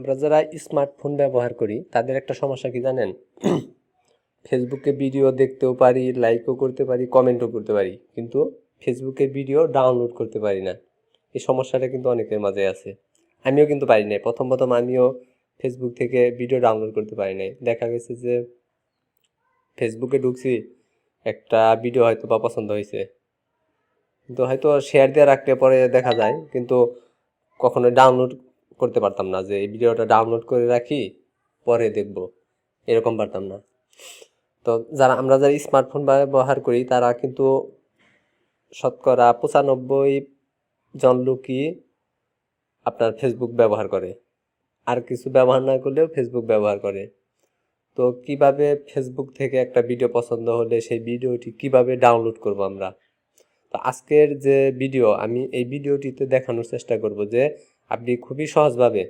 আমরা যারা স্মার্টফোন ব্যবহার করি তাদের একটা সমস্যা কি জানেন? ফেসবুকে ভিডিও দেখতেও পারি, লাইকও করতে পারি, কমেন্টও করতে পারি, কিন্তু ফেসবুকে ভিডিও ডাউনলোড করতে পারি না। এই সমস্যাটা কিন্তু অনেকের মাঝে আছে। আমিও কিন্তু পারি নাই, প্রথম আমিও ফেসবুক থেকে ভিডিও ডাউনলোড করতে পারি নাই। দেখা গেছে যে ফেসবুকে ঢুকছি, একটা ভিডিও হয়তো বা পছন্দ হয়েছে, কিন্তু হয়তো শেয়ার দিয়ে রাখলে পরে দেখা যায়, কিন্তু কখনো ডাউনলোড করতে পারতাম না যে এই ভিডিওটা ডাউনলোড করে রাখি পরে দেখব, এরকম পারতাম না। তো আমরা যারা স্মার্টফোন ব্যবহার করি তারা কিন্তু শতকরা 95 জন লোকই আপনার ফেসবুক ব্যবহার করে, আর কিছু ব্যবহার না করলেও ফেসবুক ব্যবহার করে। তো কিভাবে ফেসবুক থেকে একটা ভিডিও পছন্দ হলে সেই ভিডিওটি কিভাবে ডাউনলোড করব আমরা, তো আজকের যে ভিডিও আমি এই ভিডিওটিতে দেখানোর চেষ্টা করব যে আপনি খুবই সহজভাবে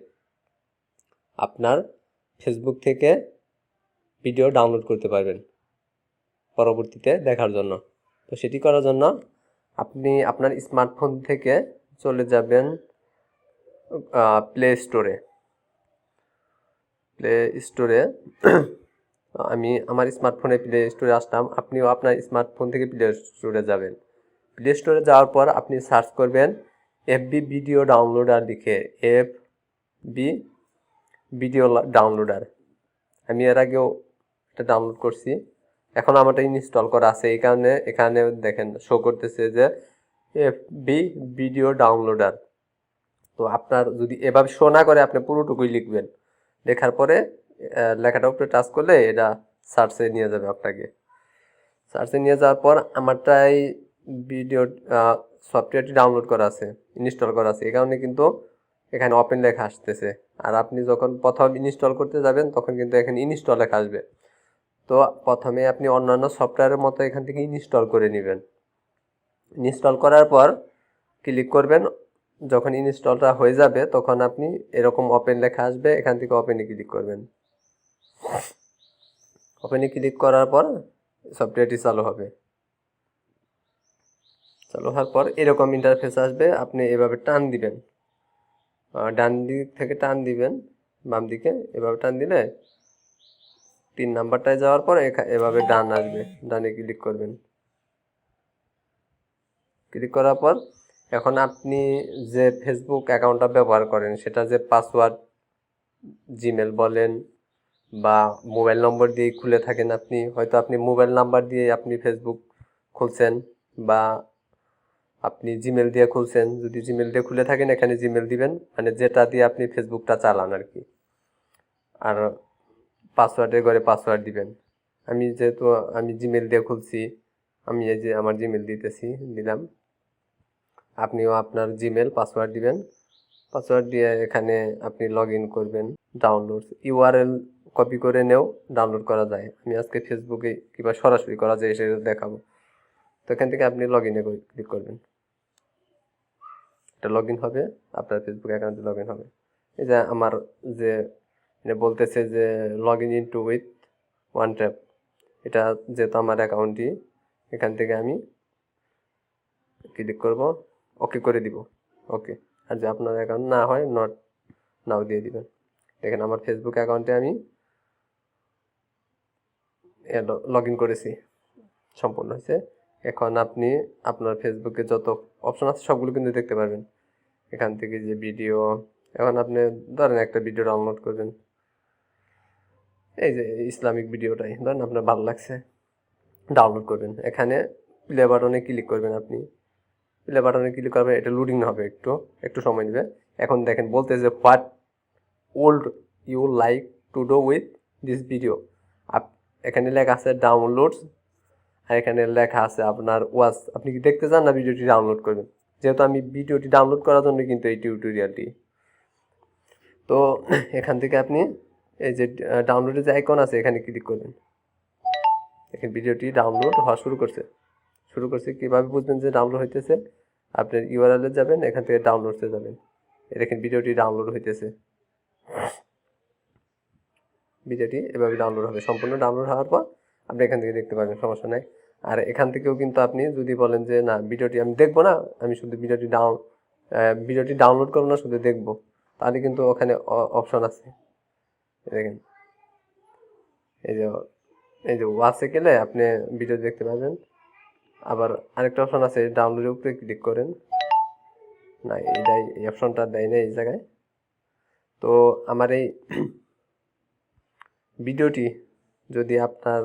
আপনার ফেসবুক থেকে ভিডিও ডাউনলোড করতে পারবেন পরবর্তীতে দেখার জন্য। তো সেটি করার জন্য আপনি আপনার স্মার্টফোন থেকে চলে যাবেন প্লে স্টোরে। আমি আমার স্মার্টফোনে প্লে স্টোরে আসলাম, আপনিও আপনার স্মার্টফোন থেকে প্লে স্টোরে যাবেন। প্লে স্টোরে যাওয়ার পর আপনি সার্চ করবেন এফবি ভিডিও ডাউনলোডার লিখে, এফবি ভিডিও ডাউনলোডার। আমি এর আগেও এটা ডাউনলোড করছি, এখন আমারটা ইনস্টল করা আছে, এই কারণে এখানে দেখেন শো করতেছে যে এফবি ভিডিও ডাউনলোডার। তো আপনার যদি এভাবে শো না করে আপনি পুরোটুকুই লিখবেন, লেখার পরে লেখাটার উপরে টাচ করলে এটা সার্চে নিয়ে যাবে আপনাকে। সার্চে নিয়ে যাওয়ার পর আমারটাই ভিডিও সফটওয়্যারটি ডাউনলোড করা আছে, ইনস্টল করা আছে, এই কারণে কিন্তু এখানে ওপেন লেখা আসতেছে। আর আপনি যখন প্রথম ইনস্টল করতে যাবেন তখন কিন্তু এখানে ইনস্টল লেখা আসবে। তো প্রথমে আপনি অন্যান্য সফটওয়্যারের মতো এখান থেকে ইনস্টল করে নেবেন। ইনস্টল করার পর ক্লিক করবেন, যখন ইনস্টলটা হয়ে যাবে তখন আপনি এরকম ওপেন লেখা আসবে, এখান থেকে ওপেনে ক্লিক করবেন। ওপেনে ক্লিক করার পর সফটওয়্যারটি চালু হবে। চালু হওয়ার পর এরকম ইন্টারফেস আসবে, আপনি এভাবে টান দিবেন, ডান দিক থেকে টান দিবেন বাম দিকে, এভাবে টান দিলে 3 নাম্বারটায় যাওয়ার পর এভাবে ডান আসবে, ডানে ক্লিক করবেন। ক্লিক করার পর এখন আপনি যে ফেসবুক অ্যাকাউন্টটা ব্যবহার করেন সেটা যে পাসওয়ার্ড, জিমেল বলেন বা মোবাইল নম্বর দিয়ে খুলে থাকেন, আপনি মোবাইল নাম্বার দিয়ে আপনি ফেসবুক খুলছেন বা আপনি জিমেল দিয়ে খুলছেন, যদি জিমেল দিয়ে খুলে থাকেন এখানে জিমেল দিবেন, মানে যেটা দিয়ে আপনি ফেসবুকটা চালান আর কি। আর পাসওয়ার্ডের ঘরে পাসওয়ার্ড দিবেন। যেহেতু আমি জিমেল দিয়ে খুলছি, আমি এই যে আমার জিমেল দিলাম। আপনিও আপনার জিমেল পাসওয়ার্ড দিবেন, পাসওয়ার্ড দিয়ে এখানে আপনি লগ ইন করবেন। ডাউনলোড ইউআরএল কপি করে নেও ডাউনলোড করা যায়, আমি আজকে ফেসবুকে কিংবা সরাসরি করা যায় সেটা দেখাবো। তো এখান থেকে আপনি লগ ইনে ক্লিক করবেন, এটা লগ ইন হবে, আপনার ফেসবুক অ্যাকাউন্টে লগ ইন হবে। এই যে আমার যে বলতেছে যে log in into with one tap, এটা যেহেতু আমার অ্যাকাউন্টই, এখান থেকে আমি ক্লিক করব, ওকে করে দিব, ওকে। আর যে আপনার অ্যাকাউন্ট না হয় নাও দিয়ে দিবেন। দেখেন আমার ফেসবুক অ্যাকাউন্টে আমি লগ ইন করেছি, সম্পূর্ণ হয়েছে। এখন আপনি আপনার ফেসবুকে যত অপশন আছে সবগুলো কিন্তু দেখতে পারবেন এখান থেকে। যে ভিডিও, এখন আপনি ধরেন একটা ভিডিও ডাউনলোড করবেন, এই যে ইসলামিক ভিডিওটাই ধরেন আপনার ভালো লাগছে, ডাউনলোড করবেন, এখানে প্লে বাটনে ক্লিক করবেন। আপনি প্লে বাটনে ক্লিক করবেন, এটা লোডিং হবে, একটু সময় নেবে। এখন দেখেন বলতেছে what would you like to do with this video. এখানে লেখা আছে ডাউনলোডস, আর এখানে লেখা আছে আপনার ওয়াচ। আপনি কি দেখতে চান না ভিডিওটি ডাউনলোড করবেন? যেহেতু আমি ভিডিওটি ডাউনলোড করার জন্য কিন্তু এই টিউটোরিয়ালটি। তো এখান থেকে আপনি এই যে ডাউনলোডের যে আইকন আছে এখানে ক্লিক করবেন। দেখেন ভিডিওটি ডাউনলোড হওয়া শুরু করছে। কীভাবে বুঝবেন যে ডাউনলোড হইতেছে? আপনার ইউআরএলে যাবেন, এখান থেকে ডাউনলোডসে যাবেন, দেখেন ভিডিওটি ডাউনলোড হইতেছে। ভিডিওটি এভাবে ডাউনলোড হবে, সম্পূর্ণ ডাউনলোড হওয়ার পর আপনি এখান থেকে দেখতে পাবেন, সমস্যা নেই। আর এখান থেকেও কিন্তু আপনি যদি বলেন যে না ভিডিওটি আমি দেখবো না, আমি শুধু ভিডিওটি ডাউনলোড করবো না, শুধু দেখবো, তাহলে কিন্তু ওখানে অপশন আছে, দেখেন এই যে ওয়াচে গেলে আপনি ভিডিও দেখতে পাবেন। আবার আরেকটা অপশন আছে, ডাউনলোডের উপরে ক্লিক করেন, না এই অপশনটা দেয় না এই জায়গায়। তো আমার এই ভিডিওটি যদি আপনার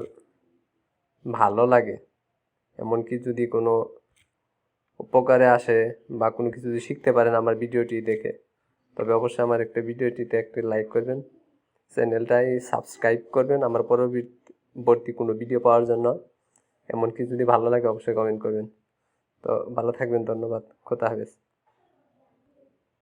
ভালো লাগে, এমনকি যদি কোনো উপকারে আসে বা কোনো কিছু যদি শিখতে পারেন আমার ভিডিওটি দেখে, তবে অবশ্যই আমার ভিডিওটিতে একটি লাইক করবেন, চ্যানেলটাই সাবস্ক্রাইব করবেন আমার পরবর্তী কোনো ভিডিও পাওয়ার জন্য। এমনকি যদি ভালো লাগে অবশ্যই কমেন্ট করবেন। তো ভালো থাকবেন, ধন্যবাদ, খোদা হাফেজ।